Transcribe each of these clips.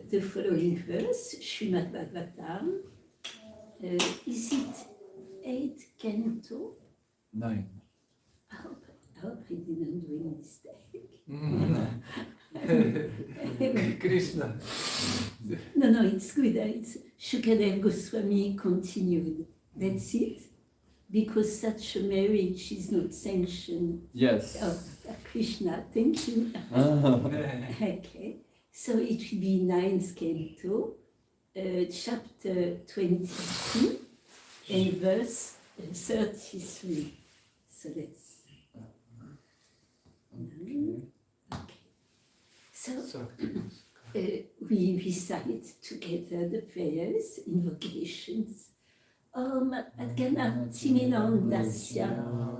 The following verse, Srimad Bhagavatam. Is it 8 canto? 9. I hope I didn't do any mistake. Krishna. No, it's good. It's Shukadev Goswami continued. That's it? Because such a marriage is not sanctioned. Yes. Oh, Krishna, thank you. Okay. So it will be 9th canto, chapter 22 and verse 33. So let's. Okay. So we recite together the prayers, invocations. Om Adganam Timinam Dasya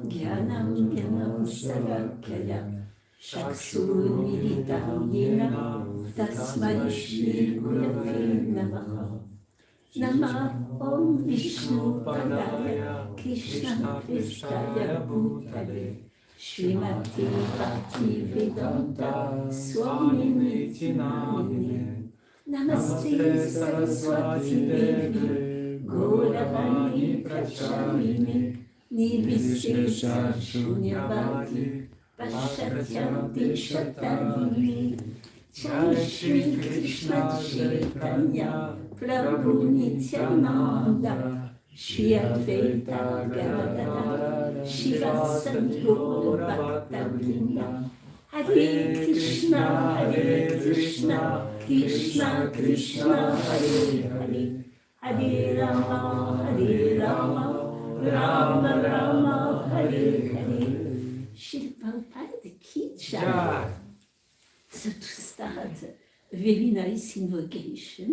Gyanam Gyanam Sarakaya Shaksun Militam Yena Tasmai Shri Gurave Namaha. Nama Om Vishnu Padaya Krishna Prestaya Bhutale Srimati Bhakti Vedanta Swami Niti Namine Namaste Saraswati Devi Gauravani Prachamini Nirvisesha Shunyavati Pashatyanti Shatadini Jai Shri Krishna Chaitanya Prabhu Nityananda Shri Advaita Gadadara Shiva Sadguru Bhaktavrinda Hare Krishna Krishna Krishna Hare Hare Hare Rama, Rama Rama, Hare Hare. Shri Prabhupada Ki Jai. So to start, a very nice invocation,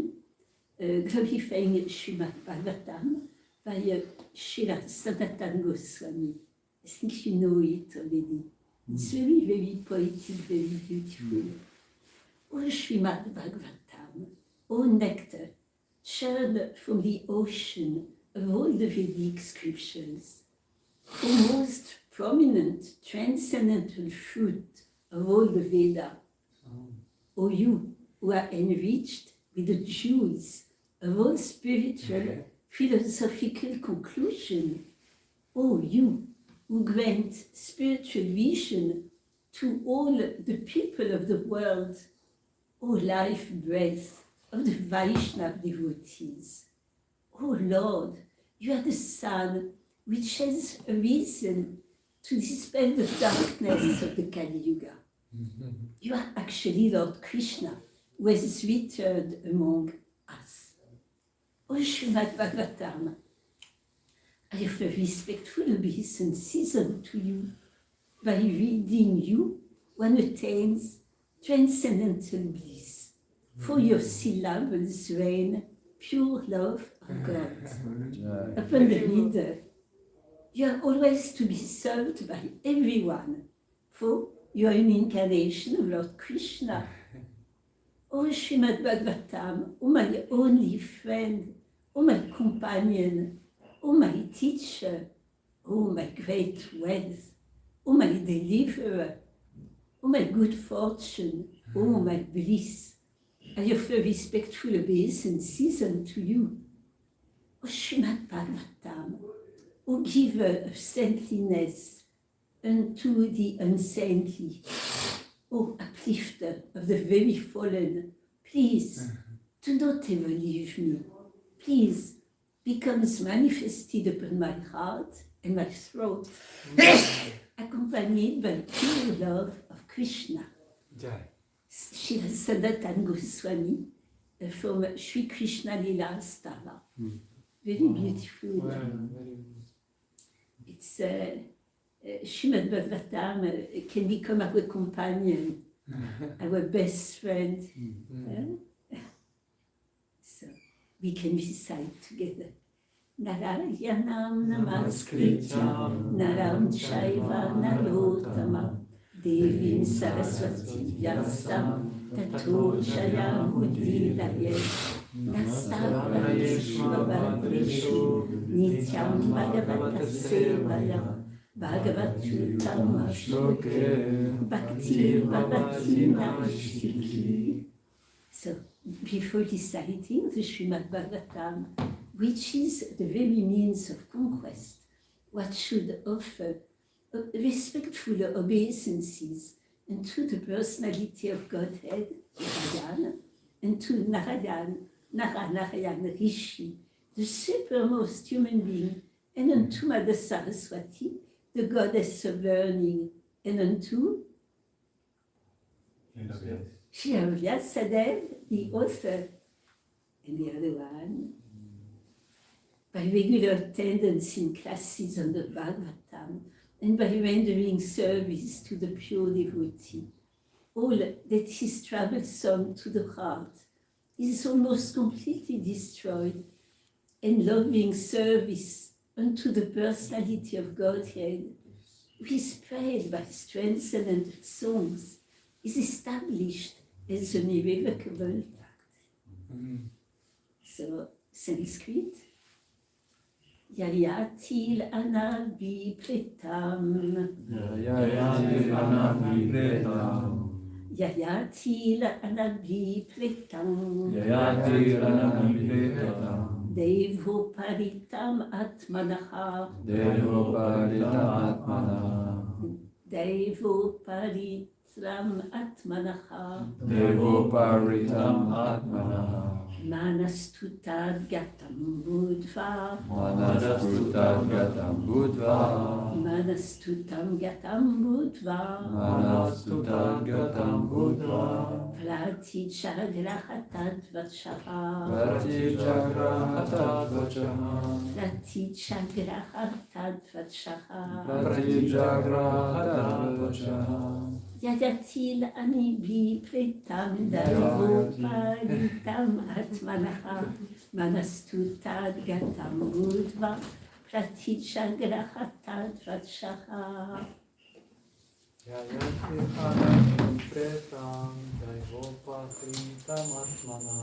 glorifying Srimad Bhagavatam by Srila Sanatana Goswami. I think you know it already. It's very, very poetic, very beautiful. O Srimad Bhagavatam, O nectar, churned from the ocean of all the Vedic scriptures, the most prominent transcendental fruit of all the Veda, O you who are enriched with the juice of all spiritual, philosophical conclusion, O you who grant spiritual vision to all the people of the world, O life breath of the Vaishnava devotees. Oh Lord, you are the sun which has arisen to dispel the darkness of the Kali Yuga. You are actually Lord Krishna, who has returned among us. O Srimad Bhagavatam, I offer respectful obeisances unto you. By reading you, one attains transcendental bliss. For your syllables rain pure love of God upon the reader. You are always to be served by everyone, for you are an incarnation of Lord Krishna. Oh Srimad Bhagavatam, oh my only friend, oh my companion, oh my teacher, oh my great wealth, oh my deliverer, oh my good fortune, oh my bliss. I offer respectful obeisances unto you. O Srimad Bhagavatam, O giver of saintliness unto the unsaintly, O uplifter of the very fallen, please do not ever leave me. Please becomes manifested upon my heart and my throat, accompanied by pure love of Krishna. Srila Sanatana Goswami from Sri Krishna Lila Stava. Very beautiful. It's Srimad Bhagavatam can become our companion, our best friend. So we can recite together. Narayanam namaskrityam naram chaiva narotama devim saraswati vyasam tato jayam udiraye nastavrayesh vavadrishu nityam bhagavata sevaya bhagavatyutam ashloke bhakti bhavatina ishtiki. So before reciting the Srimad Bhagavatam, which is the very means of conquest, what should offer respectful obeisances unto the personality of Godhead, Narayana, and to Narayan Rishi, the supermost human being, and unto Mother Saraswati, the goddess of learning, and unto Srila Vyasadeva, the author, and the other one, by regular attendance in classes on the Bhagavatam, and by rendering service to the pure devotee. All that is troublesome to the heart is almost completely destroyed, and loving service unto the personality of Godhead, who is prayed by transcendent songs, is established as an irrevocable fact. So, Sanskrit. Yayatil anabi pretam. Yayatil anabi pretam. Yayatil anabi pretam. Yayatil anabi pretam. Devo paritam atmanaha. Devo paritam atmanaha. Devo paritram atmanaha. Devo paritam atmanaha. Manastutad gatam budva. Manastutad gatam budva. Manastutam gatam budva. Manastutad gatam budva. Pratichagrahatad vachaha. Pratichagrahatad vachaha. Pratichagrahatad vachaha. Pratichagrahatad vachaha. Yayatil anibi pretam daivo paritam atmanaha. Manastutad gatam budva. Pratichagrahatad vachaha. Yayatil anabi pretam daivopatritam atmana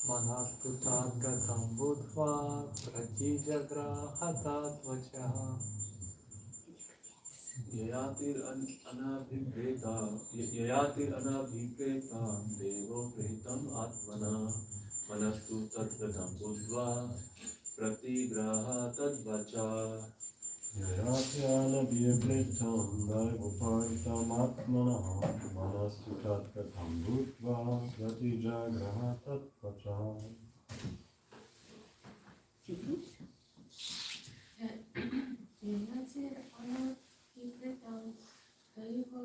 manastutad gatam budva pratijagrahatat vachaha. Yayatil anabhipretam devo pretam atmana manastu tadgatam budva pratigraha tadvacha. Yayatil anabhipretam devo paritam atmanaha manastu tadgatam budva pratigraha tadvacha. Yayatil anabipretam daivo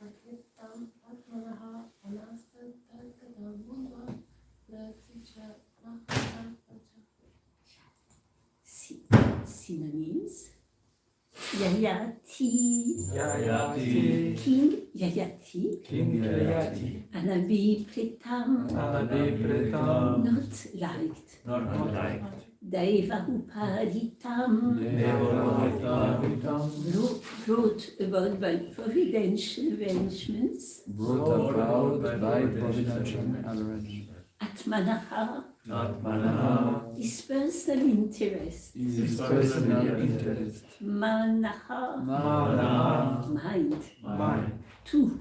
paritam atmanaha manastutad gatam budva pratigrahat vachaha. Synonyms. Yayati, Yayati, king Yayati, King Yayati, Anabi Pretam, Anabi Pretam, not liked. not liked. Daivahuparitam wrote about by providential arrangements. Brought about by providential arrangement. Atmanaha, Atmanaha, his personal interest. His personal interest. Manaha, Mana, mind. mind. Two.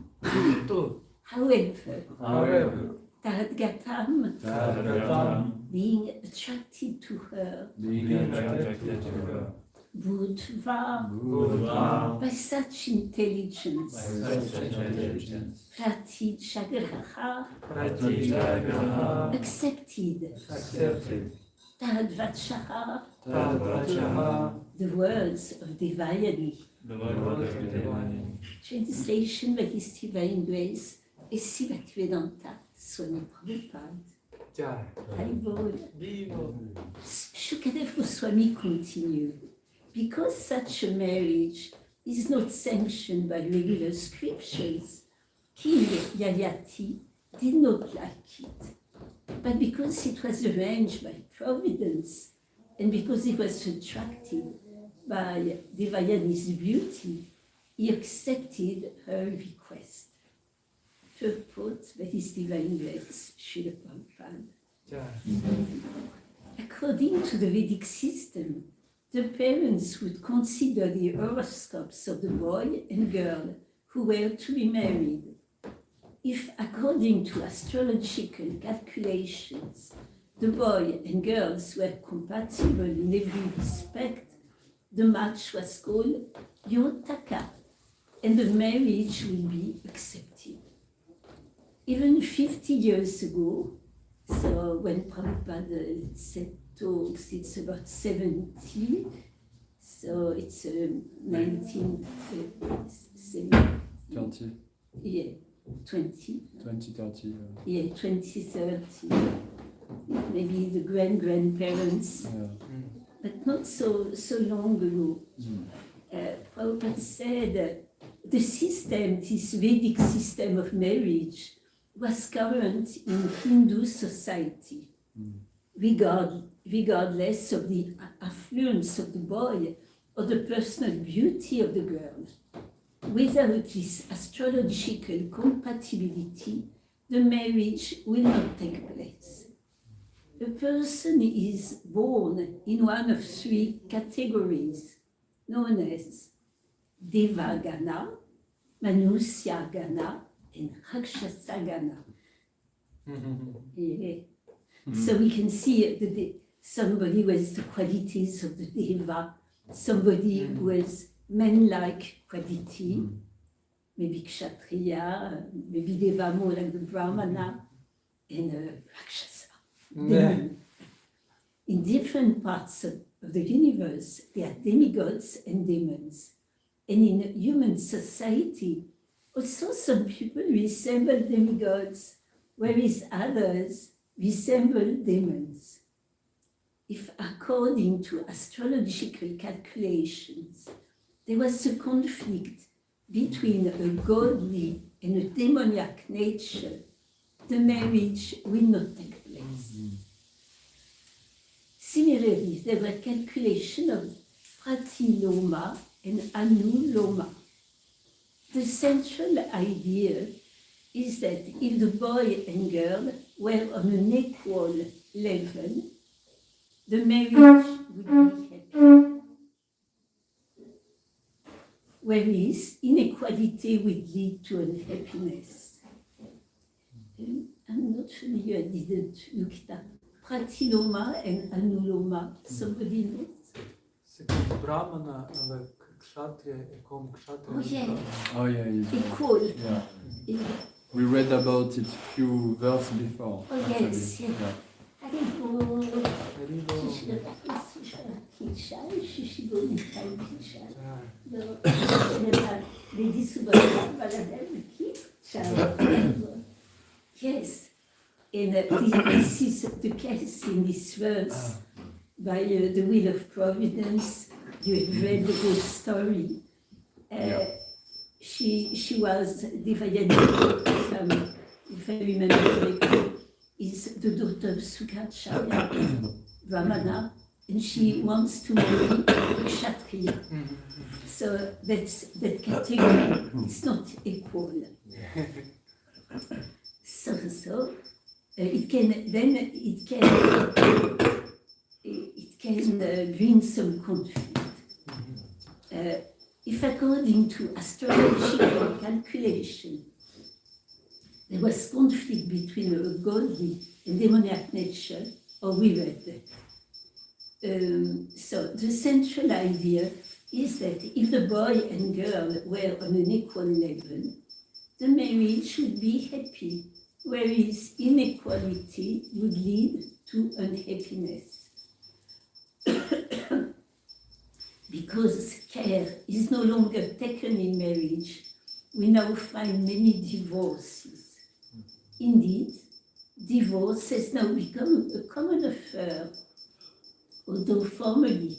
Two. However, However, Tadgatam, Tadgatam, being attracted to her, Being attracted to her. Budva, Buddha, by such intelligence. Such intelligence. Pratijagraha, Pratijagraha, accepted. accepted. Tadvachaha, Tadvachaha, the words of Devayani. the word of divine. Translation by His Divine Grace et Sivaktvedanta Swami Prabhupada. Jai. Haribol. Vivo. Shukadev Goswami continued, because such a marriage is not sanctioned by regular scriptures, King Yayati did not like it. But because it was arranged by Providence, and because he was attracted by Devayani's beauty, he accepted her request. Purport by His Divine Grace, Srila Prabhupada. Jai. According to the Vedic system, the parents would consider the horoscopes of the boy and girl who were to be married. If, according to astrological calculations, the boy and girls were compatible in every respect, the match was called Yotaka, and the marriage will be accepted. Even 50 years ago, so when Prabhupada said talks, it's about 70, so it's 1970, 30, yeah, 20, 2030. yeah, 2030, maybe the grandparents, Yeah. but not so long ago. Prabhupada said the system, this Vedic system of marriage, was current in Hindu society, regardless of the affluence of the boy or the personal beauty of the girl. Without this astrological compatibility, the marriage will not take place. A person is born in one of three categories, known as Devagana, Manusyagana, and Rakshasagana. Yeah. So we can see somebody with the qualities of the Deva, somebody with man-like quality, maybe Kshatriya, maybe Deva more like the Brahmana, and Rakshasa. Demon. In different parts of the universe, there are demigods and demons. And in human society, also some people resemble demigods, whereas others resemble demons. If according to astrological calculations, there was a conflict between a godly and a demoniac nature, the marriage will not take place. Similarly, there were calculations of pratiloma and anuloma. The central idea is that if the boy and girl were on an equal level, the marriage would be happy. Whereas inequality would lead to unhappiness. I'm not familiar, I didn't look it up. Pratiloma and anuloma, somebody knows? C'est comme Brahmana avec Kshatriya et comme Kshatriya. Oh yeah, Oh yeah, equal. yeah. Yeah. We read about it few verses before. Oh yes, yeah. Yeah. Haribo. Haribo. Yes, and this is the case in this verse. By the will of providence, you have read the whole story. she was Devayani, if I remember correctly, is the daughter of Sukacharya, Brahmana, and she wants to marry a Kshatriya. So that's that category, it's not equal. So it can bring some conflict. If according to astrological calculation, there was conflict between a godly and demoniac nature, or we read that. So the central idea is that if the boy and girl were on an equal level, the marriage would be happy, whereas inequality would lead to unhappiness. Because care is no longer taken in marriage, we now find many divorces. Indeed, divorce has now become a common affair, although formerly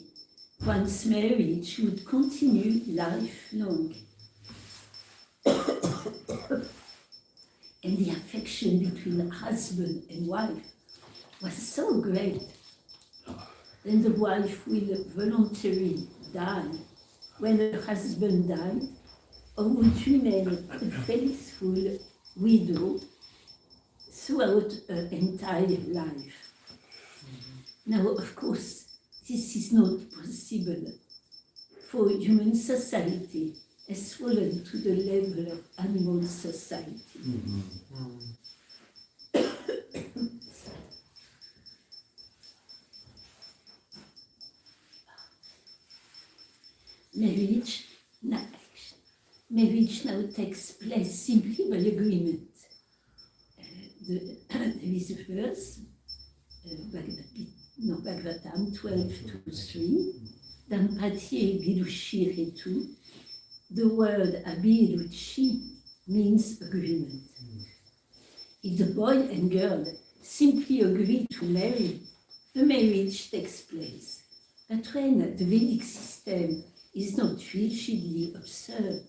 one's marriage would continue lifelong. And the affection between husband and wife was so great, then the wife will voluntarily die when her husband died, or would remain a faithful widow throughout her entire life. Now, of course, this is not possible, for human society has fallen to the level of animal society. Marriage now takes place simply by agreement. There is a verse, Bhagavatam 12:2-3, Dampatye Bidushi Retu. The word Abiduchi means agreement. If the boy and girl simply agree to marry, the marriage takes place. But when the Vedic system is not rigidly observed,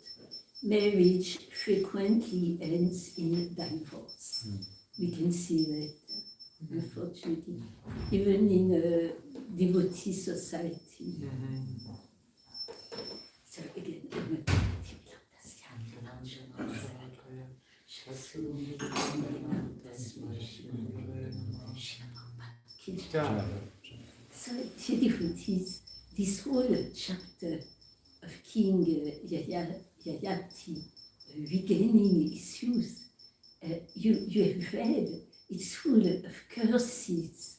marriage frequently ends in divorce. We can see that, unfortunately, even in a devotee society. So again, so dear devotees, this whole chapter of King Yayati regaining his youth, you have read, it's full of curses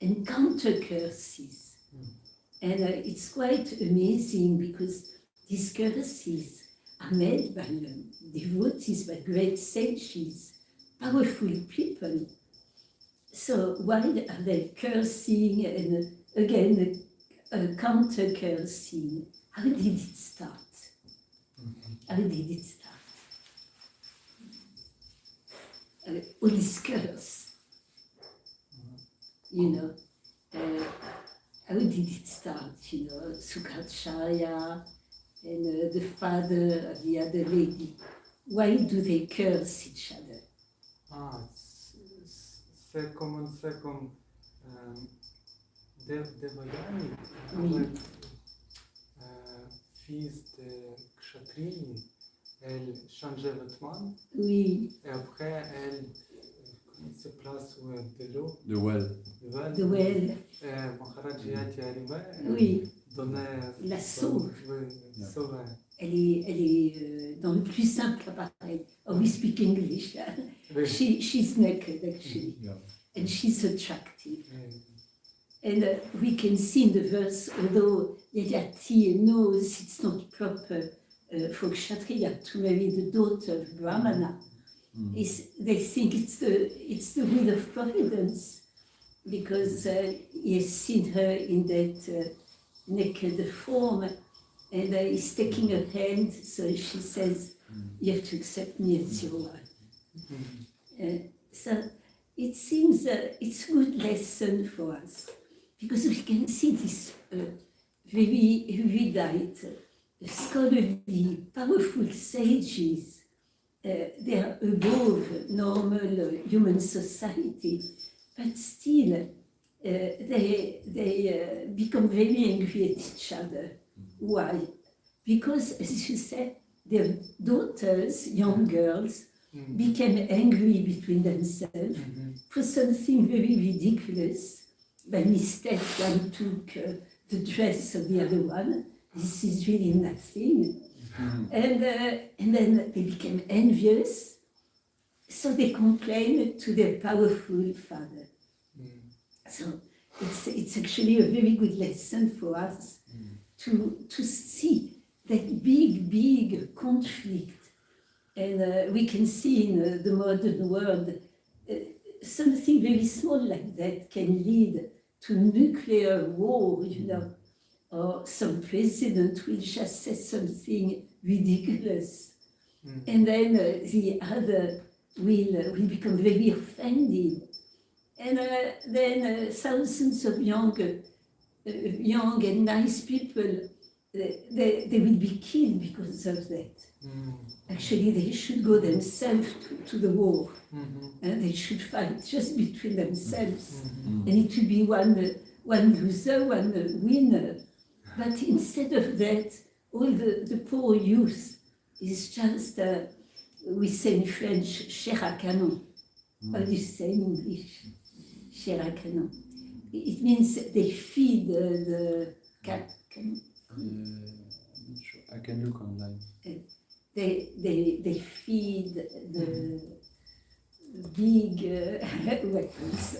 and counter curses. And it's quite amazing because these curses are made by devotees, by great sages, powerful people. So why are they cursing and again counter cursing? How did it start? How did it start? All this curse, you know. How did it start? You know, Sukacharya and the father of the other lady. Why do they curse each other? Second, Devayani, Oui. fils de Kshatrini, elle changeait vêtements Oui, et après elle se place de l'eau, The well. the well, Maharaj Yati arrivait, oui, donnait la sauve. sauve. Elle est dans le plus simple appareil. Oh, we speak English. She's naked actually, Yeah. and she's attractive. And we can see in the verse, although Yayati knows it's not proper for Kshatriya to marry the daughter of Brahmana, they think it's the will of Providence, because he has seen her in that naked form, and he's taking her hand, so she says, you have to accept me as your wife. So it seems it's a good lesson for us, because we can see this very erudite scholarly, powerful sages, they are above normal human society, but still they become very angry at each other. Why? Because, as you said, their daughters, young girls, became angry between themselves for something very ridiculous. By mistake, one took the dress of the other one. This is really nothing. And then they became envious, so they complained to their powerful father. So it's actually a very good lesson for us to see that big conflict. And we can see in the modern world something very small like that can lead to nuclear war, you know, or some president will just say something ridiculous, and then the other will become very offended, and then thousands of young and nice people, they will be killed because of that. Actually, they should go themselves to the war, and they should fight just between themselves, and it will be one loser, one winner. But instead of that, all the poor youth is just, we say in French, chair à canon. How do you say in English? Chair à canon. It means they feed the cat. I can look online. They feed the big weapons.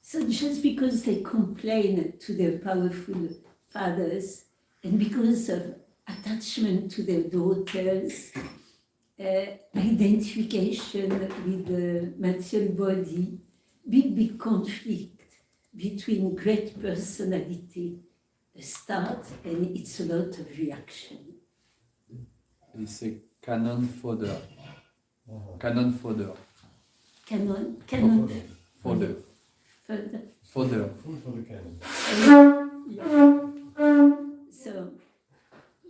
So just because they complain to their powerful fathers, and because of attachment to their daughters, identification with the material body, big conflict between great personality start, and it's a lot of reaction. It's a cannon fodder. Cannon fodder. Canon Fodder. further. Fodder. Food for the cannon. So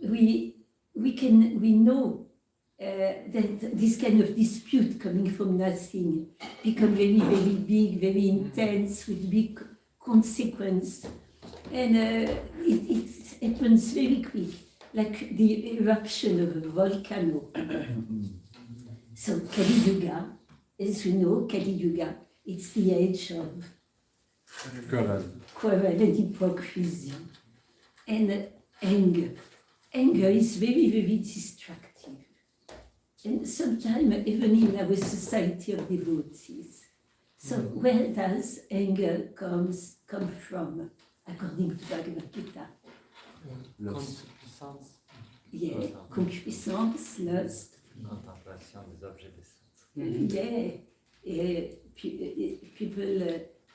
we know that this kind of dispute coming from nothing become very big, very intense, with big consequence, and it happens very quick, like the eruption of a volcano. So Kali Yuga, as you know, Kali Yuga, it's the age of quarrel and hypocrisy and anger. Anger is very destructive, and sometimes even in our society of devotees. So where does anger come from, according to Bhagavad Gita? Concupiscence. Yeah, concupiscence, lust. Contemplation des objets des sens. Yeah, people,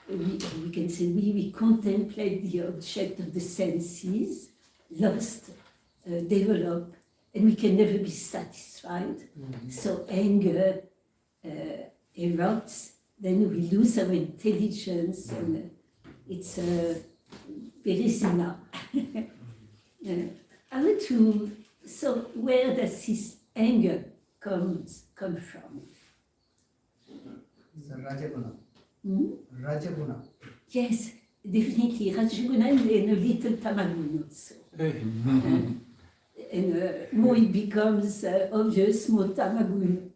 we can say we contemplate the object of the senses, lust develop, and we can never be satisfied. So anger erupts, then we lose our intelligence, and it's very zina. So where does this anger come from? Rajaguna. Rajaguna. Yes, definitely. Rajaguna and a little tamagun also. And more it becomes obvious, more tamagun.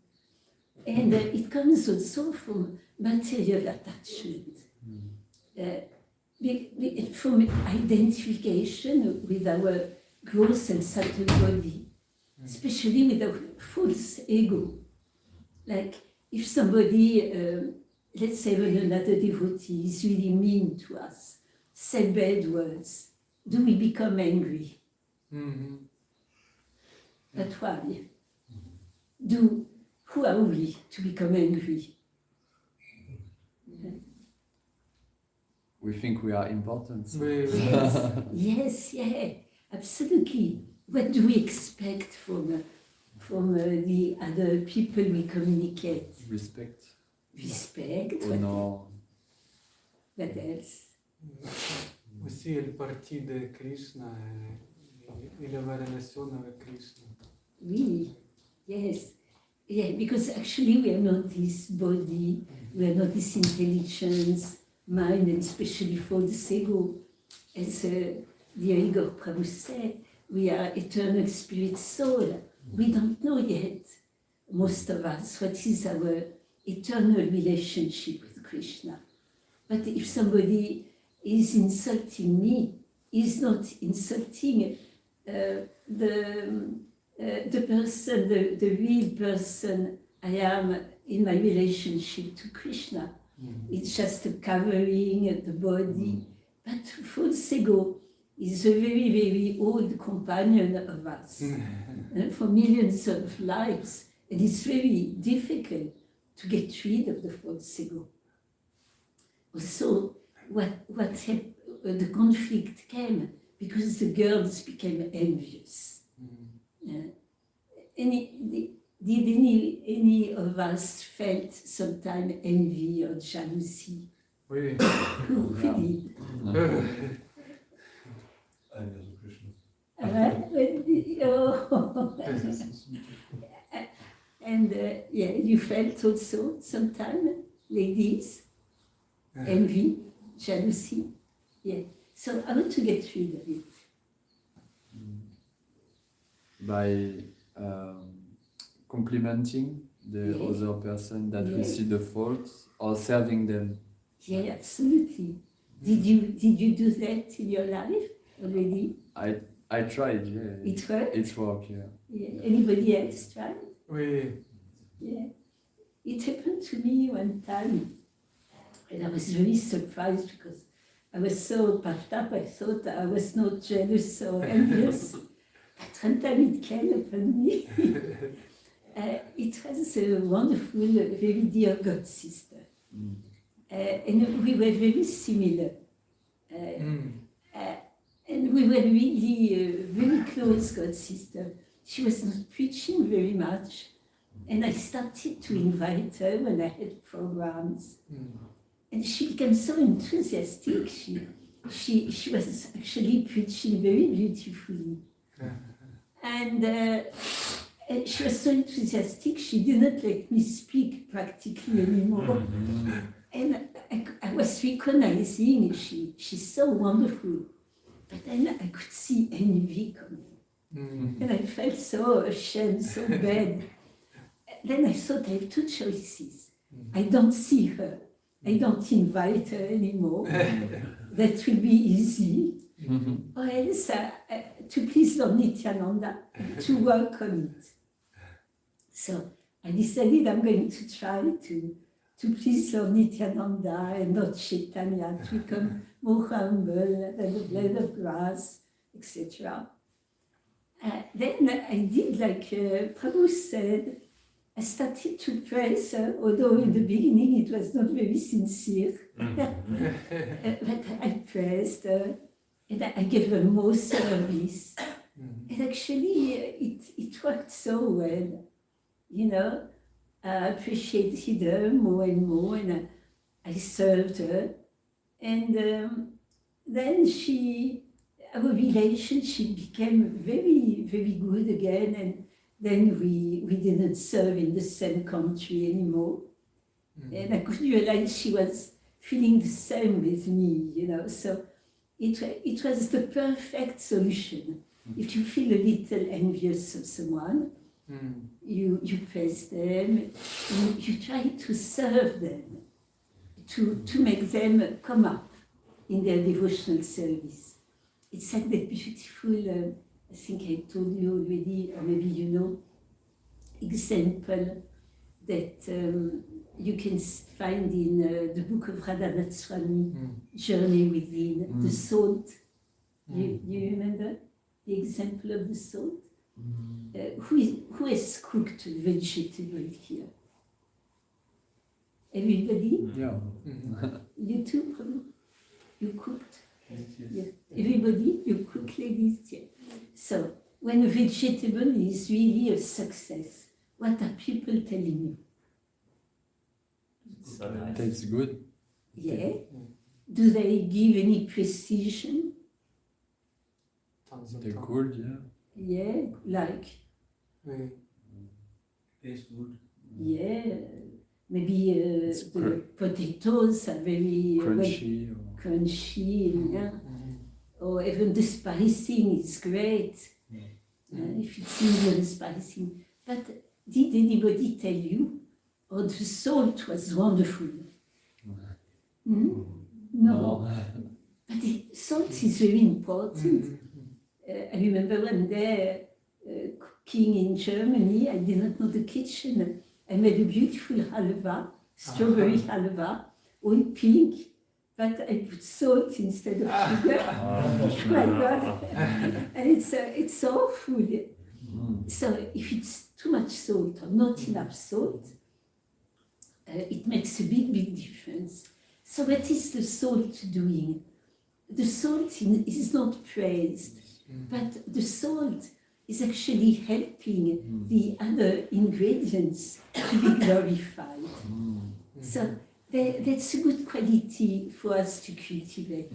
And it comes also from material attachment. From identification with our gross and subtle body, especially with our false ego. Like if somebody, let's say when another devotee is really mean to us, say bad words, do we become angry? But why? Who are we to become angry? We think we are important. Yes, yeah, absolutely. What do we expect from the other people we communicate? Respect. Respect. Honor. What else? aussi elle partie de Krishna, il avait relation avec Krishna. Oui, yes. Yeah, because actually we are not this body, we are not this intelligence, mind, and especially for the ego. As the Igor Prabhu said, we are eternal spirit soul. We don't know yet, most of us, what is our eternal relationship with Krishna. But if somebody is insulting me, is not insulting the person, the real person I am in my relationship to Krishna. It's just a covering the body. But false ego is a very, very old companion of us for millions of lives. And it's very difficult to get rid of the false ego. So the conflict came because the girls became envious. Did any of us felt sometime envy or jealousy? Oui. Who did? I know Krishna. And yeah, you felt also sometime, ladies, envy, jealousy. Yeah. So I want to get rid of it. By complimenting the Yes. other person that we Yes. see the faults or serving them. Yeah, absolutely. Did you do that in your life already? I tried, yeah. It worked? It worked, yeah. Yeah. Anybody else tried? Oui. Yeah. It happened to me one time, and I was really surprised because I was so puffed up. I thought I was not jealous or envious. But one time it came upon me. It was a wonderful, very dear God sister. And we were very similar. And we were really very close God sister. She was not preaching very much. And I started to invite her when I had programs. And she became so enthusiastic. She was actually preaching very beautifully. And she was so enthusiastic, she didn't let me speak practically anymore. And I was recognizing she's so wonderful. But then I could see envy coming. And I felt so ashamed, so bad. Then I thought I have two choices. I don't see her. I don't invite her anymore. That will be easy. Or else to please Lord Nityananda, to work on it. So I decided I'm going to try to please Lord Nityananda and Lord Chaitanya, to become more humble than the blade of grass, etc. Then I did like Prabhu said, I started to praise her, although in the beginning it was not very sincere. But I praised her and I gave her more service. And actually it worked so well. You know, I appreciated her more and more, and I served her. And then our relationship became very, very good again. And then we didn't serve in the same country anymore. And I could realize she was feeling the same with me, you know. So it was the perfect solution. If you feel a little envious of someone, you praise them, you try to serve them, to make them come up in their devotional service. It's like that beautiful, I think I told you already, or maybe you know, example that you can find in the book of Radhanath Swami, Journey Within, the salt. You remember the example of the salt? Who has cooked vegetable here? Everybody? Yeah. You too, probably? You cooked? Yeah. Everybody? You cook, ladies? Yeah. So, when a vegetable is really a success, what are people telling you? So nice. Tastes good. Yeah. do they give any precision? Temps en The temps. gourd, yeah. Yeah, like, Oui. yeah, maybe It's the potatoes are very Crunchy. Or... crunchy, yeah. Mhm. Or even the spicing is great, if it's Indian spicing. But did anybody tell you, oh, the salt was wonderful? Hmm? No. But the salt is very important. Mhm. I remember one day cooking in Germany, I did not know the kitchen. I made a beautiful halva, strawberry halva, all pink, but I put salt instead of sugar. Oh my God. And it's awful. So if it's too much salt or not enough salt, it makes a big difference. So what is the salt doing? The salt is not praised, but the salt is actually helping the other ingredients to be glorified. So that's a good quality for us to cultivate.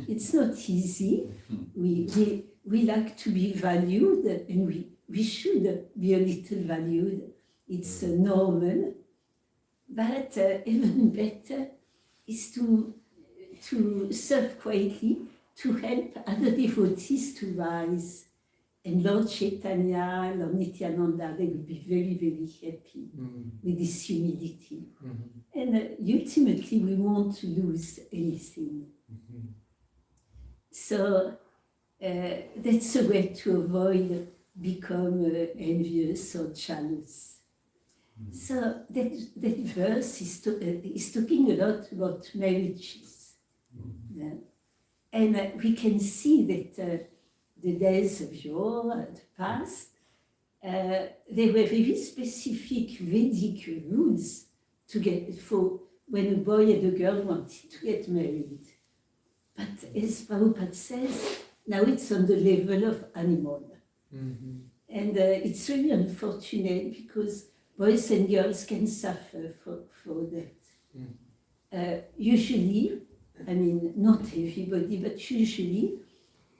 It's not easy. We like to be valued, and we should be a little valued. It's normal. But even better is to serve quietly, to help other devotees to rise. And Lord Chaitanya, Lord Nityananda, they will be very happy with this humility. And ultimately, we won't lose anything. So that's a way to avoid become envious or jealous. So that verse is talking a lot about marriages. Yeah. And we can see that the days of yore, the past, there were very specific Vedic rules for when a boy and a girl wanted to get married. But as Prabhupada says, now it's on the level of animal. And it's really unfortunate because boys and girls can suffer for that. Usually, I mean, not everybody, but usually,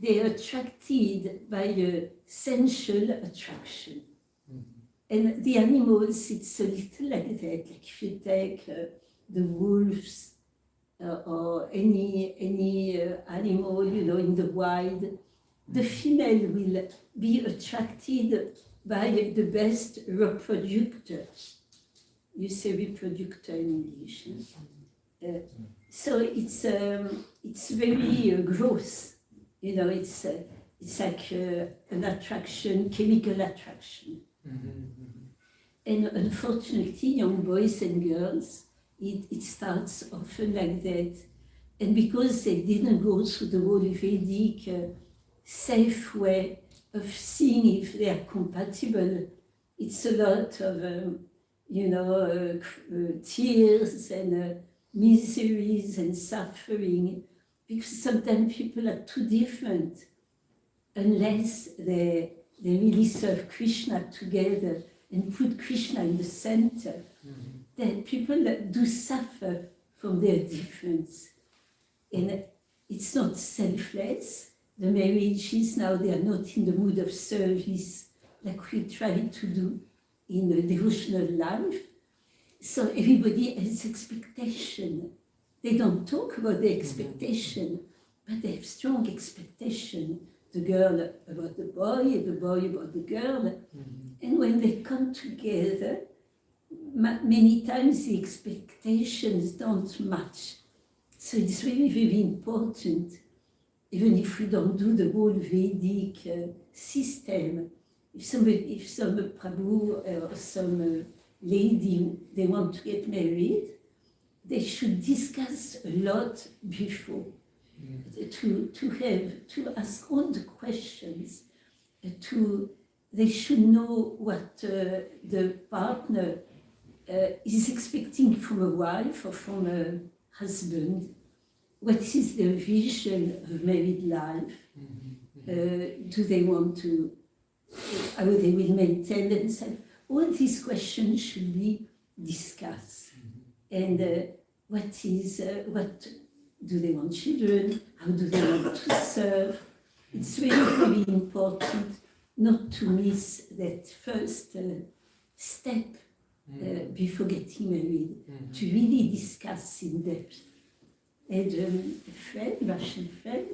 they are attracted by a sensual attraction. And the animals, it's a little like that. Like if you take the wolves or any animal, in the wild, the female will be attracted by the best reproductor. You say reproductor in English. So it's very gross. It's like an attraction, chemical attraction. And unfortunately, young boys and girls, it starts often like that. And because they didn't go through the whole Vedic safe way of seeing if they are compatible, it's a lot of, tears and miseries and suffering, because sometimes people are too different unless they really serve Krishna together and put Krishna in the center. Then people do suffer from their difference. And it's not selfless. The marriages now, they are not in the mood of service like we try to do in a devotional life. So everybody has expectation. They don't talk about the expectation, but they have strong expectation. The girl about the boy about the girl. And when they come together, many times the expectations don't match. So it's very important, even if we don't do the whole Vedic system. If some Prabhu or some lady, they want to get married, they should discuss a lot before. To ask all the questions, they should know what the partner is expecting from a wife or from a husband. What is their vision of married life? Do they want to, how they will maintain themselves? All these questions should be discussed. And what do they want children? How do they want to serve? It's really, really important not to miss that first step before getting married, to really discuss in depth. And a friend, Russian friend,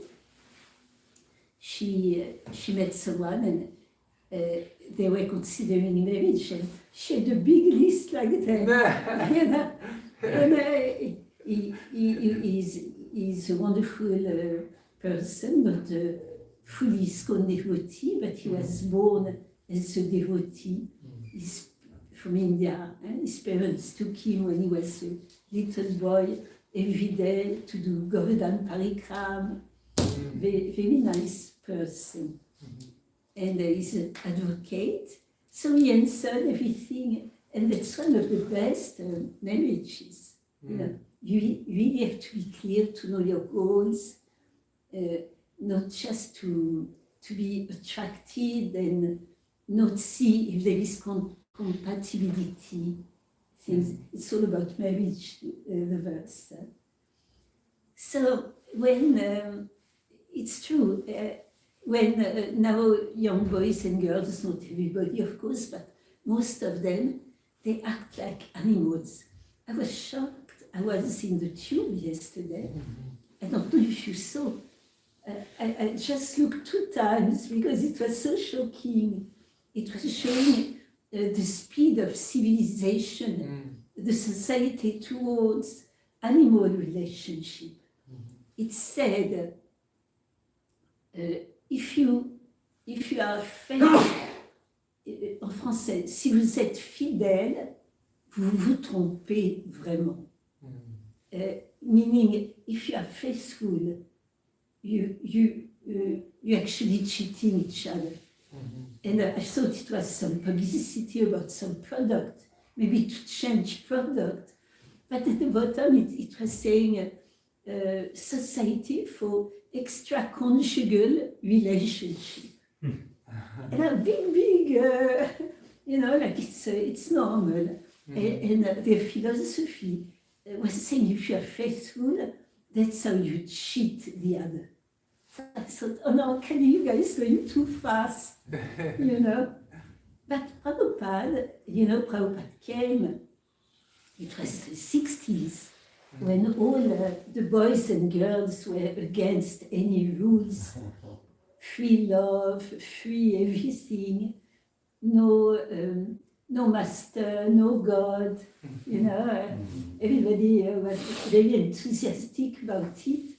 she met someone and they were considering marriage, and she had a big list like that. You know? And he's a wonderful person, but fully ISKCON devotee, but he was born as a devotee. He's from India. His parents took him when he was a little boy every day to do Govardhan Parikram. Very nice person. And he's an advocate. So he answered everything. And that's one of the best marriages. You know, you really have to be clear, to know your goals, not just to be attracted and not see if there is compatibility. Things. It's all about marriage, the verse. So when it's true, when now young boys and girls, not everybody of course, but most of them, they act like animals. I was shocked. I was in the tube yesterday. I don't know if you saw. I just looked 2 times because it was so shocking. It was showing the speed of civilization, the society towards animal relationship. It said, if you are faithful, en français, si vous êtes fidèle, vous vous trompez vraiment. Meaning, if you are faithful, you actually cheating each other. And I thought it was some publicity about some product, maybe to change product. But at the bottom, it was saying society for extra-conjugal relationship. And a big, you know, like it's normal. And their philosophy was saying if you are faithful, that's how you cheat the other. So I thought, oh no, can you guys going too fast, you know? But Prabhupada, you know, Prabhupada came, it was the 60s, when all the boys and girls were against any rules, free love, free everything, no master, no God, you know. Everybody was very enthusiastic about it.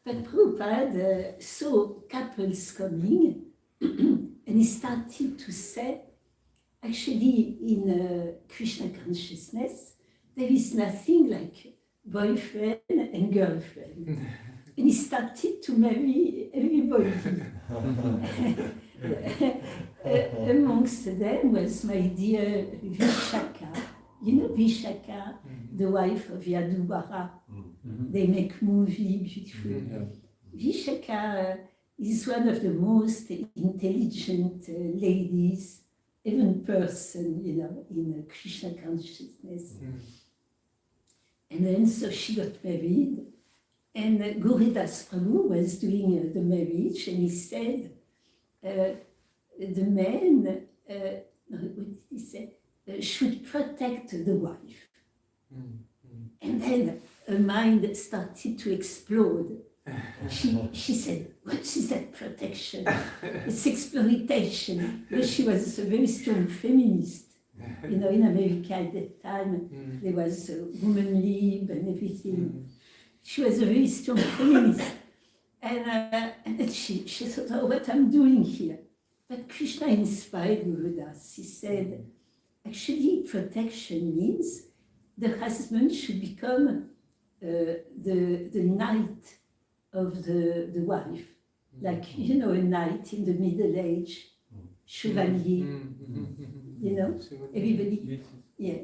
But Prabhupada saw couples coming and he started to say, actually in Krishna consciousness, there is nothing like boyfriend and girlfriend. And he started to marry everybody. Amongst them was my dear Vishaka. You know Vishaka, the wife of Yadubara. They make movie, beautiful. Vishaka is one of the most intelligent ladies, even person, you know, in Krishna consciousness. And then so she got married, and Guridas Prabhu was doing the marriage, and he said, the man, what did he say, should protect the wife. And then her mind started to explode. She said, what is that protection? It's exploitation. Because she was a very strong feminist. You know, in America at that time, there was woman lib and everything. She was a very strong feminist. And she thought, oh, what I'm doing here. But Krishna inspired Gurudas. He said, actually, protection means the husband should become the knight of the wife. Like, you know, a knight in the Middle Age, chevalier, you know, everybody, yeah.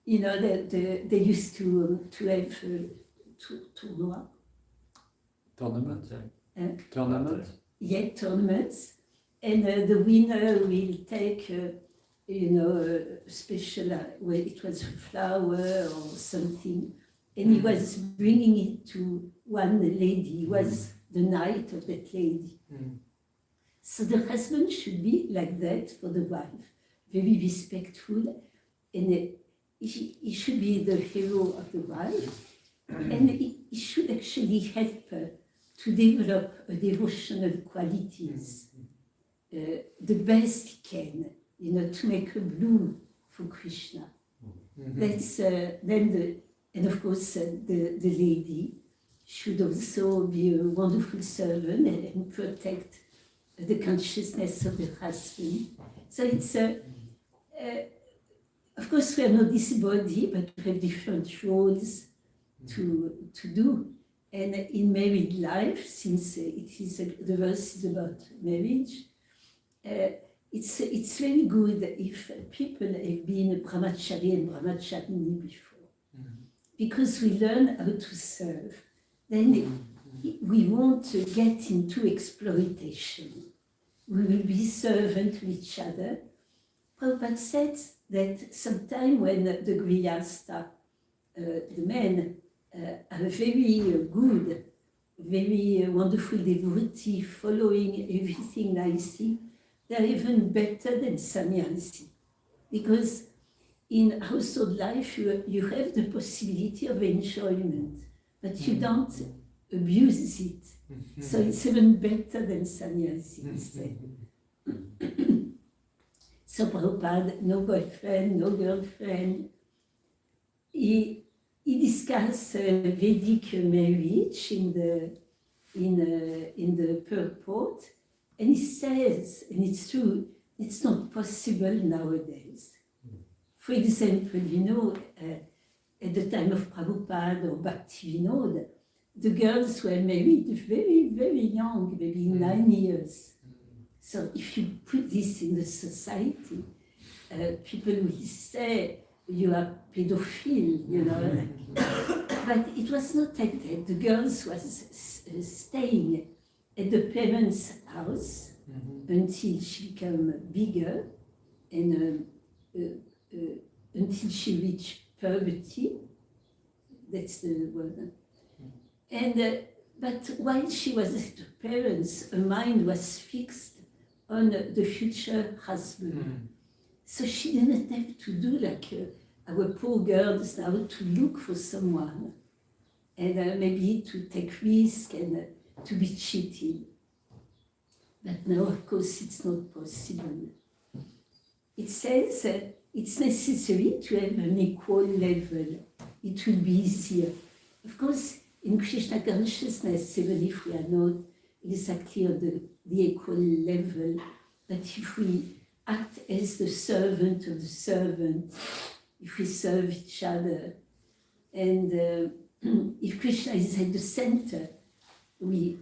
You know, they used to have tournoi. Tournament? Tournament? Yeah, tournaments. And the winner will take, you know, a special, well, it was a flower or something, and he was bringing it to one lady. He was the knight of that lady. So the husband should be like that for the wife, very respectful, and he should be the hero of the wife, and he should actually help her to develop devotional qualities the best he can, to make her bloom for Krishna. That's and of course the lady should also be a wonderful servant and protect the consciousness of the husband. So it's of course we are not this body, but we have different roles to do. And in married life, since it is the verse is about marriage, it's very good if people have been brahmachari and brahmacharini before, because we learn how to serve. Then we won't get into exploitation. We will be servant to each other. Prabhupada says that sometime when the grihastha, the men, are very good, very wonderful devotee, following everything nicely, they're even better than sannyasi. Because in household life, you have the possibility of enjoyment, but you don't abuse it. So it's even better than sannyasi instead. So Prabhupada, no boyfriend, no girlfriend. He discussed Vedic marriage in the purport, and he says, and it's true, it's not possible nowadays. For example, at the time of Prabhupada or Bhaktivinoda, the girls were married very, very young, maybe 9 years. So if you put this in the society, people will say you are pedophile, But it was not like that. The girls was staying at the parents' house until she became bigger and until she reached puberty. That's the word. And but while she was at her parents, her mind was fixed on the future husband. So she didn't have to do like our poor girls now, to look for someone and maybe to take risk and to be cheated. But now, of course, it's not possible. It says it's necessary to have an equal level. It will be easier. Of course, in Krishna consciousness, even if we are not exactly on the equal level, but if we act as the servant of the servant, if we serve each other, and if Krishna is at the center, we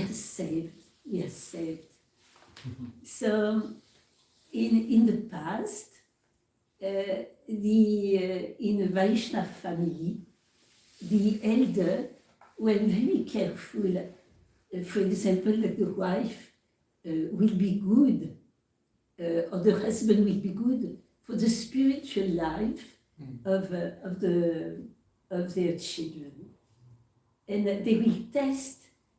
are saved. We are saved. So, in the past, in a Vaishnava family, the elder were very careful. For example, that the wife will be good, or the husband will be good for the spiritual life of their children, and they will test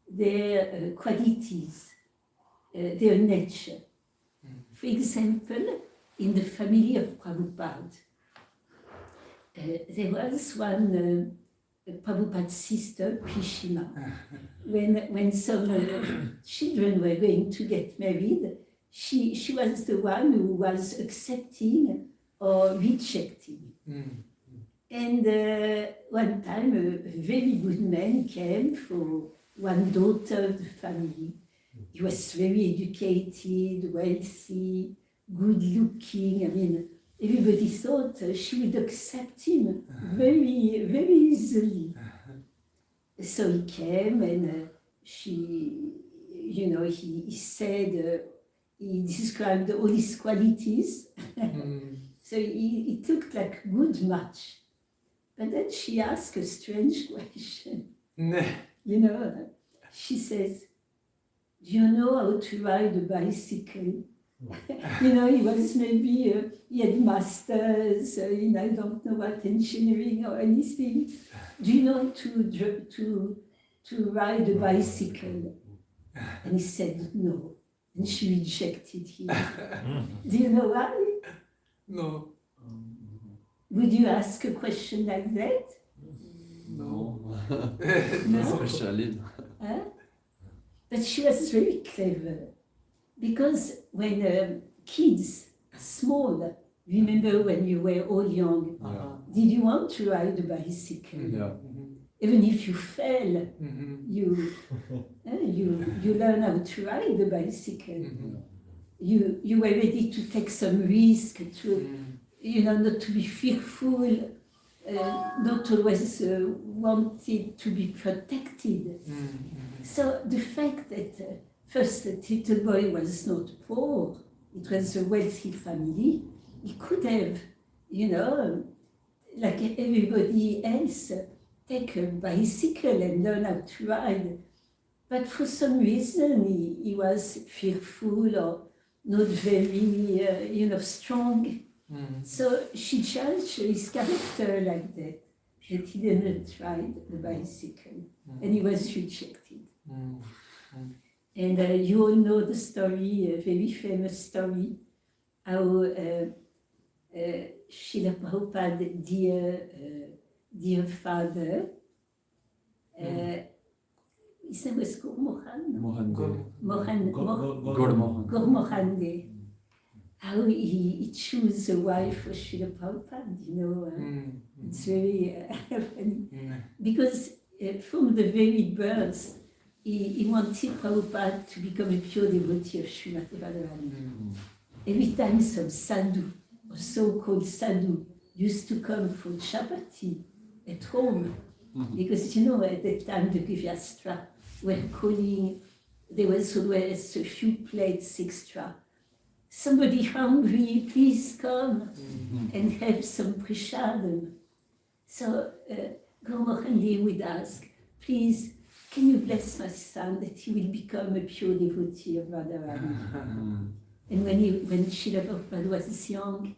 their qualities, their nature. For example, in the family of Prabhupada, there was one Prabhupada's sister, Pishima. When some children were going to get married, she was the one who was accepting or rejecting. And one time, a very good man came for one daughter of the family. He was very educated, wealthy, good-looking. I mean, everybody thought she would accept him very, very easily. So he came and he said, he described all his qualities. So it looked like a good match. But then she asked a strange question. She says, do you know how to ride a bicycle? You know, he was maybe, he had masters in I don't know what, engineering or anything. Do you know to ride a bicycle? And he said no. And she rejected him. Do you know why? No. Would you ask a question like that? No. No? Especially. Huh? But she was very clever. Because when kids are small, remember when you were all young, did you want to ride a bicycle? Yeah. Even if you fell, Mhm. you learn how to ride a bicycle. Mhm. You were ready to take some risk, to, Mhm. you know, not to be fearful, not always wanted to be protected. Mhm. So the fact that first the little boy was not poor, it was a wealthy family, he could have, you know, like everybody else, take a bicycle and learn how to ride. But for some reason, he was fearful or not very, you know, strong. Mhm. So she judged his character like that he didn't ride the bicycle, and he was rejected. Mhm. And you all know the story, a very famous story, how Srila Prabhupada, dear father, his name was Gurmohan, Gurmohande, how he chose a wife for Srila Prabhupada, you know. Mhm. It's very funny. Mhm. Because from the very birth, he wanted Prabhupada to become a pure devotee of Srimati Radharani. Mhm. Every time some sadhu, or so-called sadhu, used to come for chapati at home, because you know at that time the Givastra were calling, there was always a few plates extra. Somebody hungry, please come and have some prasadam. So Gurmohandi would ask, please, can you bless my son that he will become a pure devotee of Radharani? And when Srila Prabhupada was young,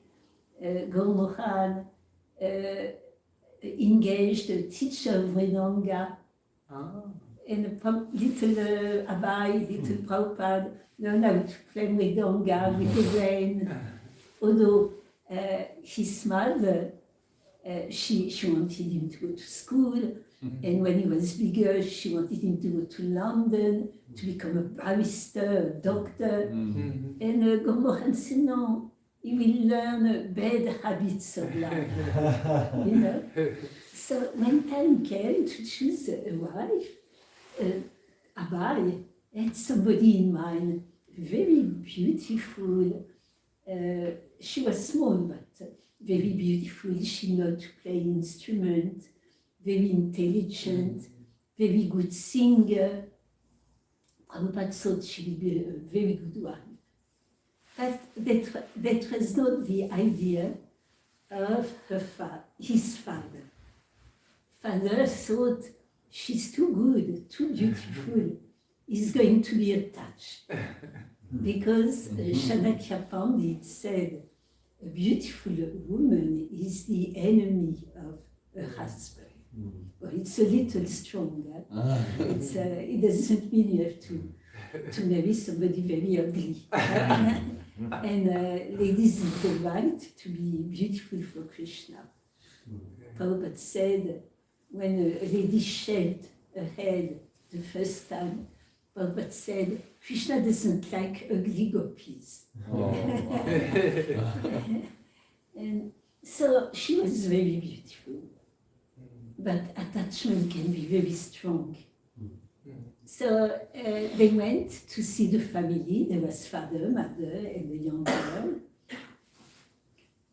Gurmohan engaged a teacher of Renanga, Ah. and little Abai, little Prabhupada, learned how to play Mridanga with the rain. Although his mother, she wanted him to go to school, and when he was bigger, she wanted him to go to London to become a barrister, a doctor. Mhm. And Gurmohan said, no, he will learn bad habits of life, you know. So when time came to choose a wife, Abai had somebody in mind, very beautiful. She was small, but very beautiful. She knew to play instrument, very intelligent, very good singer. Prabhupada thought she would be a very good wife. But that was not the idea of his father. Father thought, she's too good, too beautiful, he's going to be attached. Because Chanakya Pandit said, a beautiful woman is the enemy of a husband. Well, it's a little strong. It doesn't mean you have to marry somebody very ugly. And ladies have the right to be beautiful for Krishna. Prabhupada said, when a lady shaved her head the first time, Prabhupada said, Krishna doesn't like ugly gopis. And so she was very beautiful, but attachment can be very strong. So they went to see the family. There was father, mother, and the young girl.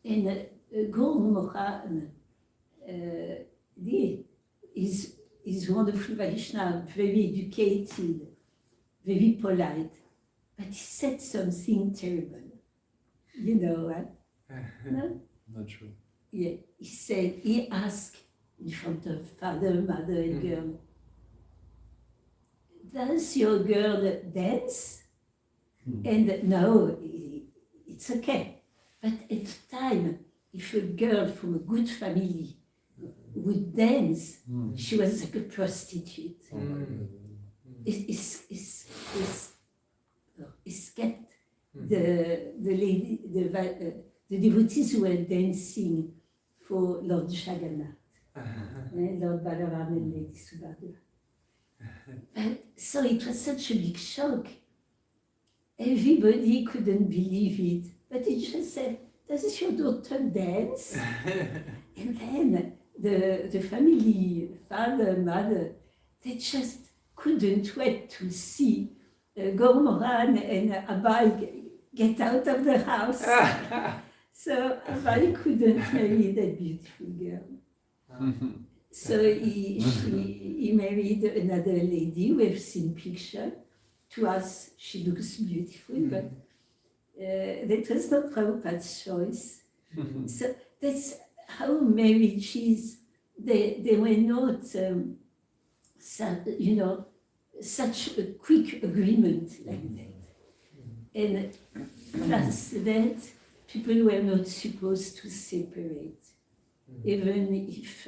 And Gurmohan is wonderful Vaishnava, very educated, very polite, but he said something terrible. You know what? No? Not true. Yeah, he asked in front of father, mother, and girl, does your girl dance? And no, it's okay. But at the time, if a girl from a good family would dance, she was like a prostitute. It's kept the devotees who were dancing for Lord Jagannath, Lord Balaram and Lady Subhadra. So it was such a big shock. Everybody couldn't believe it, but it just said, "Does your daughter dance?" And then the family, father, mother, they just couldn't wait to see Gormoran and Abai get out of the house. So Abai couldn't marry that beautiful girl. So he married another lady. We've seen picture. To us, she looks beautiful, but that was not Prabhupada's choice. So that's how marriage is. They were not, such a quick agreement like that. And plus that, people were not supposed to separate, even if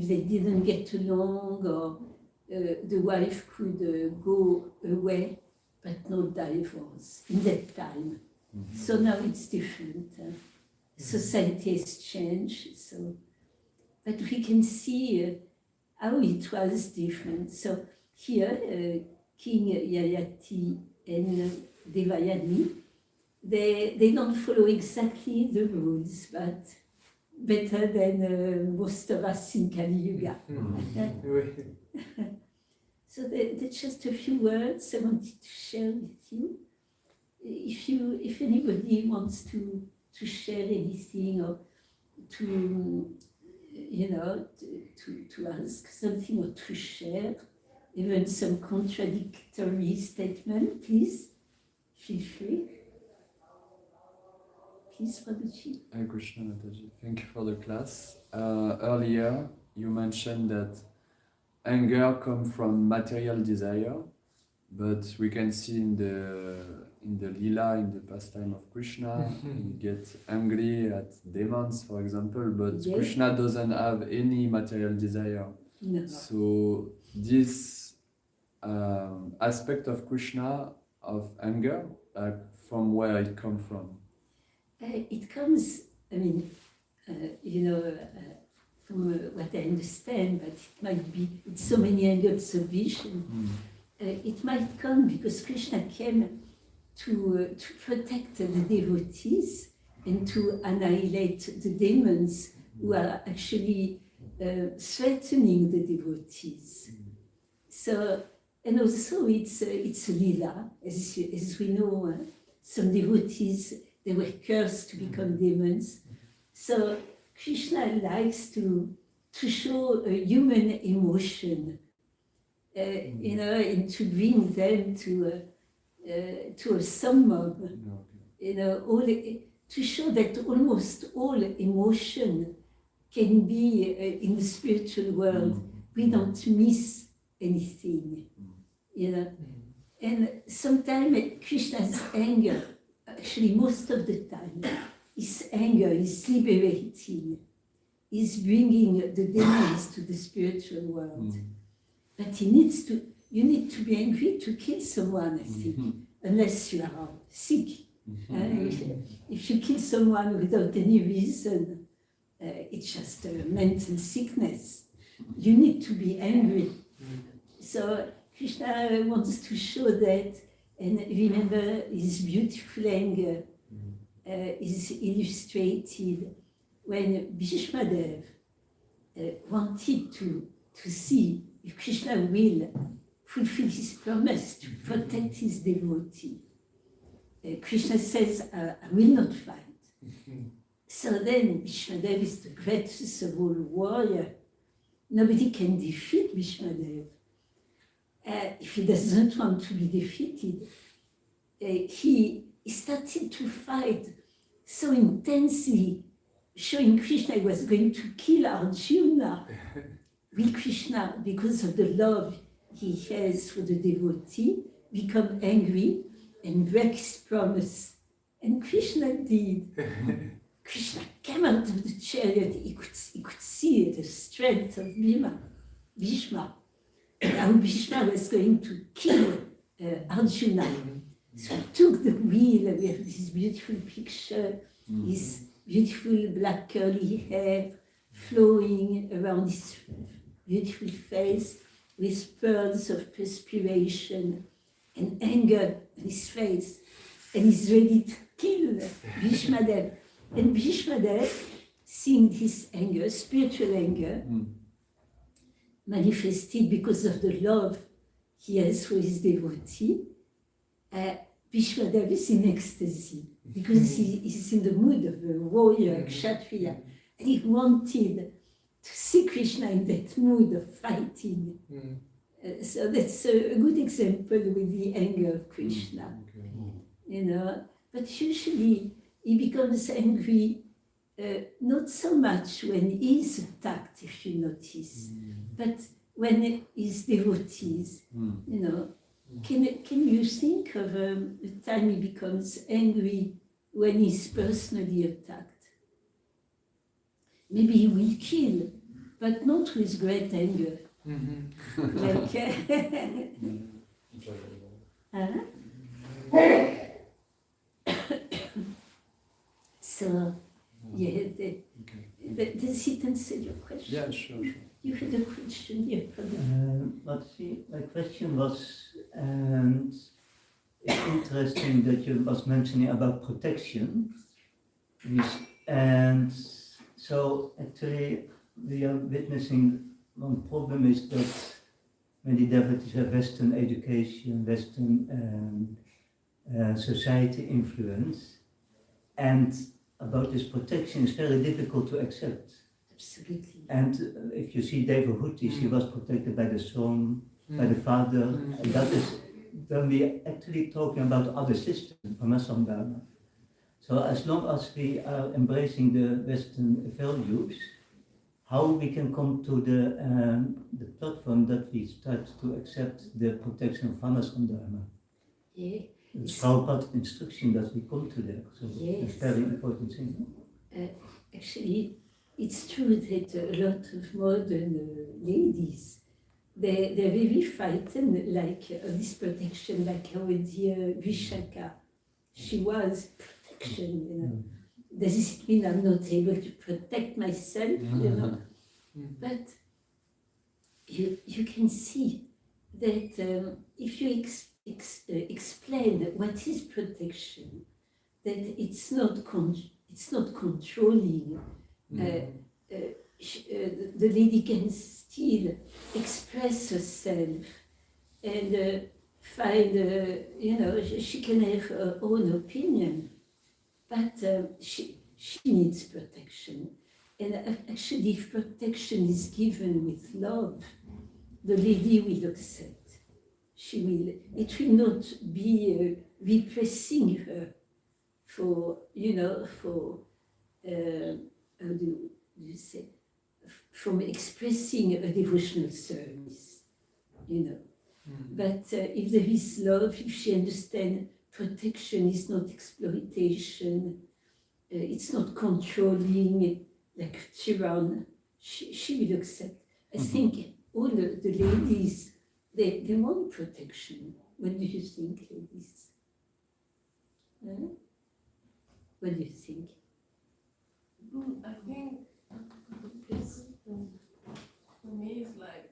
they didn't get along, or the wife could go away, but no divorce in that time. So now it's different. Society has changed, so, but we can see how it was different. So here, King Yayati and Devayani, they don't follow exactly the rules, but better than most of us in Kali Yuga. So that's just a few words I wanted to share with you. If anybody wants to share anything, or to ask something, or to share even some contradictory statement, please feel free. Please, Prabhuji. Hare Krishna, Mataji. Thank you for the class. Earlier, you mentioned that anger comes from material desire, but we can see in the lila, in the pastime of Krishna, he gets angry at demons, for example, but Yes. Krishna doesn't have any material desire. No. So this aspect of Krishna, of anger, from where it comes from? It comes, from what I understand, but it might be, it's so many angles of vision. It might come because Krishna came to protect the devotees and to annihilate the demons who are actually threatening the devotees. So, and also it's a lila, as we know, some devotees, they were cursed to become demons. So Krishna likes to show a human emotion, and to bring them to a summum, to show that almost all emotion can be in the spiritual world. We don't miss anything, And sometimes Krishna's anger, actually most of the time, his anger is liberating, is bringing the demons to the spiritual world. But you need to be angry to kill someone, I think, unless you are sick. If you kill someone without any reason, it's just a mental sickness. You need to be angry. So Krishna wants to show that, and remember his beautiful anger is illustrated when Bhishmadev wanted to see if Krishna will fulfill his promise to protect his devotee. Krishna says, I will not fight. So then Bhishmadev is the greatest of all warriors. Nobody can defeat Bhishmadev. If he doesn't want to be defeated, he started to fight so intensely, showing Krishna he was going to kill Arjuna. Will Krishna, because of the love he has for the devotee, become angry and break his promise And Krishna did. Krishna came out of the chariot. He could see the strength of Bhishma. Now Bhishma was going to kill Arjuna. So he took the wheel. We have this beautiful picture, his beautiful black curly hair flowing around his beautiful face with pearls of perspiration and anger on his face. And he's ready to kill Bhishmadev. And Bhishmadev, seeing this anger, spiritual anger, manifested because of the love he has for his devotee, Bhishmadev is in ecstasy because he is in the mood of a warrior, Kshatriya, and he wanted to see Krishna in that mood of fighting. So that's a good example with the anger of Krishna, you know. But usually he becomes angry not so much when he is attacked, if you notice, but when his devotees, you know. Can you think of a time he becomes angry when he's personally attacked? Maybe he will kill, but not with great anger. So, yeah, does it answer your question? Yeah, sure. You had a question, yeah, probably. My question was, and it's interesting that you was mentioning about protection, and so actually we are witnessing one problem is that many devotees have Western education, Western society influence, and about this protection is very difficult to accept. Absolutely. And if you see Devahuti, she was protected by the son, by the father, and that is, then we actually talking about other systems, Pamasambhava. So as long as we are embracing the Western values, how we can come to the platform that we start to accept the protection of Vanasambhava. Yeah. It's Prabhupada's instruction that we come to there. So Yes. it's very important thing. Actually, it's true that a lot of modern ladies, they're very frightened, like this protection, like our dear Vishaka. She was protection, you know. Does it mean I'm not able to protect myself, you know? But you can see that if you explain what is protection, that it's not controlling. The lady can still express herself and find, you know, she can have her own opinion, but she needs protection. And actually, if protection is given with love, the lady will accept. She will. It will not be repressing her for, you know, for how do you say, from expressing a devotional service, you know. But if there is love, if she understands protection is not exploitation, it's not controlling like a tyrann, she will accept. I think all the ladies, they want protection. What do you think, ladies? What do you think? I think it's, for me, it's like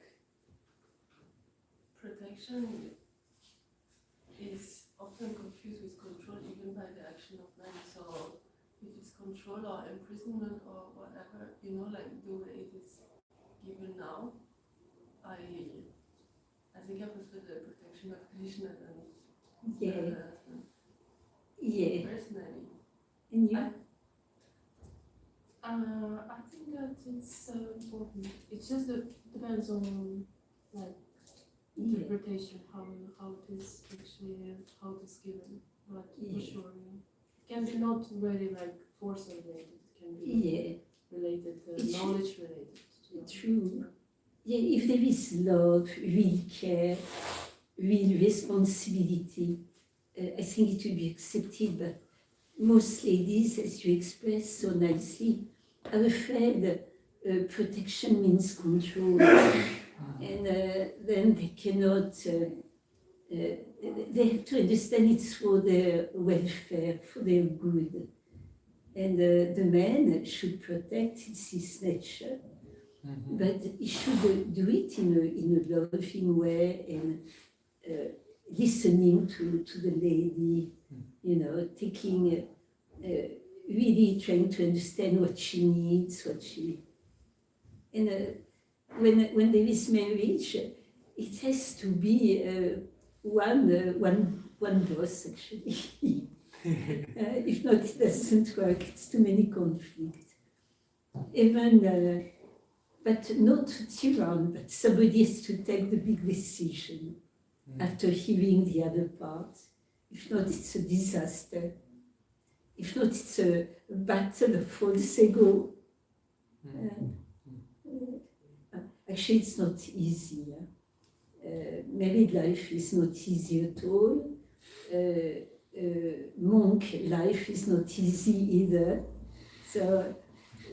protection is often confused with control, even by the action of man. So if it's control or imprisonment or whatever, you know, like the way it is given now, I think I prefer the protection of Krishna than the husband. Yeah. Personally. And you? I think that it's important. It just depends on like interpretation, how it is actually how it is given. But for sure, it can be not really like force related. It can be related, knowledge related. True. Yeah, if there is love, real care, real responsibility, I think it will be accepted. But most ladies, as you expressed so nicely, are afraid protection means control, and then they cannot, they have to understand it's for their welfare, for their good. And the man should protect, it's his nature, but he should do it in a loving way and listening to the lady, you know, taking, really trying to understand what she needs, what she, and when there is marriage, it has to be one boss actually. If not, it doesn't work. It's too many conflicts. Even, but not tyrann, but somebody has to take the big decision after hearing the other part. If not, it's a disaster. If not, it's a battle of false ego. Actually, it's not easy. Married life is not easy at all. Monk life is not easy either. So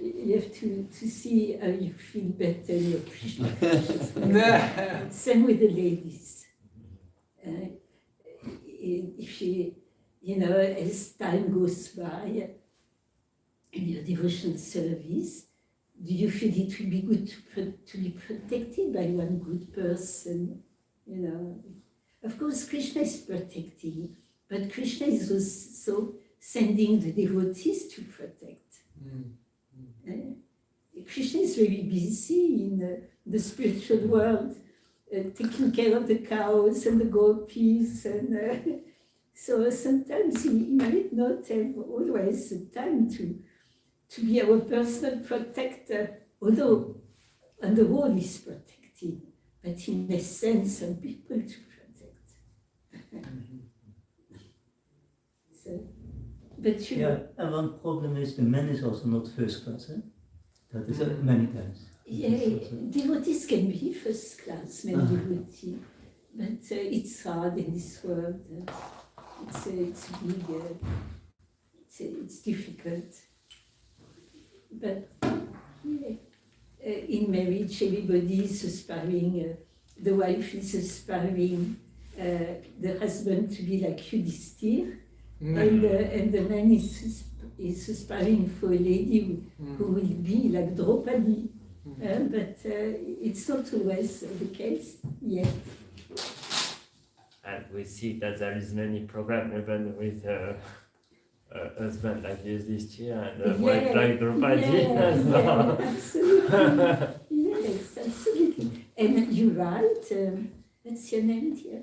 you have to see how you feel better in your Krishna consciousness. Same with the ladies. If you know, as time goes by in your devotional service, do you feel it will be good to be protected by one good person? You know, of course, Krishna is protecting, but Krishna is also sending the devotees to protect. Krishna is very busy in the spiritual world, taking care of the cows and the gopis, and so sometimes he might not have always the time to be our personal protector, although on the whole he's protecting, but he may send some people to protect. So, but you Yeah, and one problem is the man is also not first class, eh? That is many times. yeah, devotees can be first class, many devotees, but it's hard in this world. It's big, it's difficult. But yeah, in marriage, everybody is aspiring, the wife is aspiring the husband to be like Yudhishthira, and the man is aspiring for a lady who will be like Draupadi. But it's not always the case yet. And we see that there is many problems even with husband like Yudhishthira and wife like Draupadi. Yeah, absolutely. Yes, absolutely. And you're right. What's your name, dear?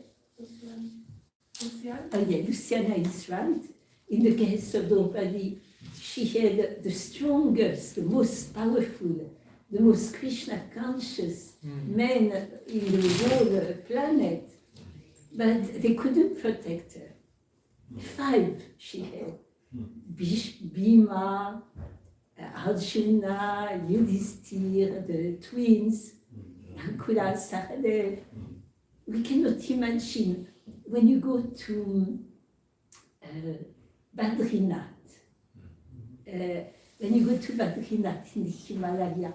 Luciana? Oh yeah, Luciana is right. In the case of Draupadi, she had the strongest, the most powerful, the most Krishna conscious men in the whole planet, but they couldn't protect her. 5 she had. Bhima, Arjuna, Yudhishthira, the twins, Nakula, Sahadev. We cannot imagine when you go to Badrinath. When you go to Badrinath in the Himalaya,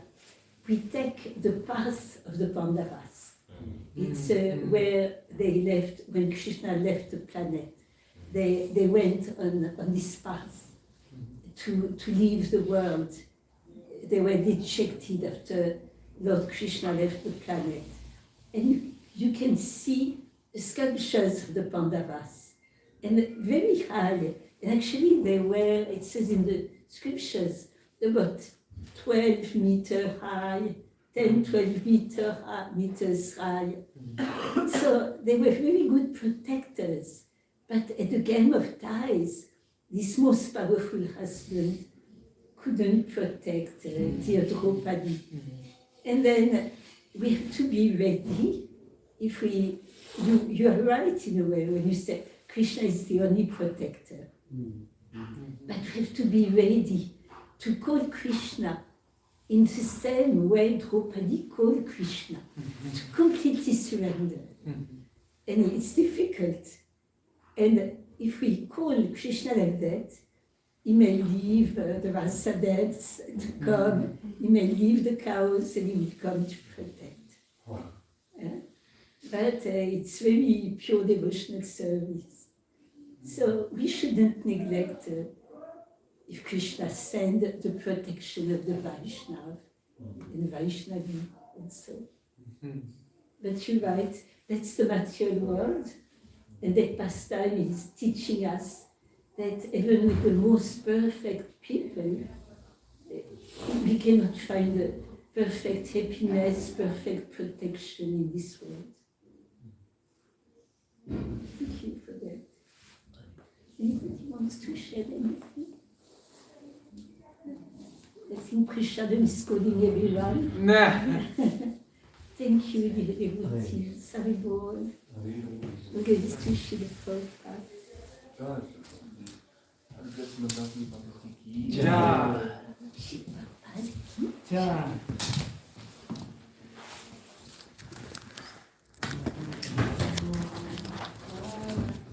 we take the path of the Pandavas. It's where they left, when Krishna left the planet. They went on this path to leave the world. They were dejected after Lord Krishna left the planet. And you can see sculptures of the Pandavas, and very high. And actually they were, it says in the scriptures, about 12 meters high, 10, 12 meters high. So they were very good protectors. But at the game of ties, this most powerful husband couldn't protect dear Draupadi. And then we have to be ready. If you are right in a way when you say Krishna is the only protector. But we have to be ready to call Krishna in the same way Draupadi called Krishna, to completely surrender. And it's difficult. And if we call Krishna like that, he may leave the Valsadets to come, he may leave the cows and he will come to protect. But it's very pure devotional service. So we shouldn't neglect if Krishna sent the protection of the Vaishnava and Vaishnavi also. But you're right, that's the material world, and that pastime is teaching us that even with the most perfect people, we cannot find a perfect happiness, perfect protection in this world. Thank you for that. Anybody wants to share anything? I think Krishna is calling everyone. Thank you, dear devotees. Saribol. Praise to Srila Prabhupada. Ja. Prabhupada. Ja.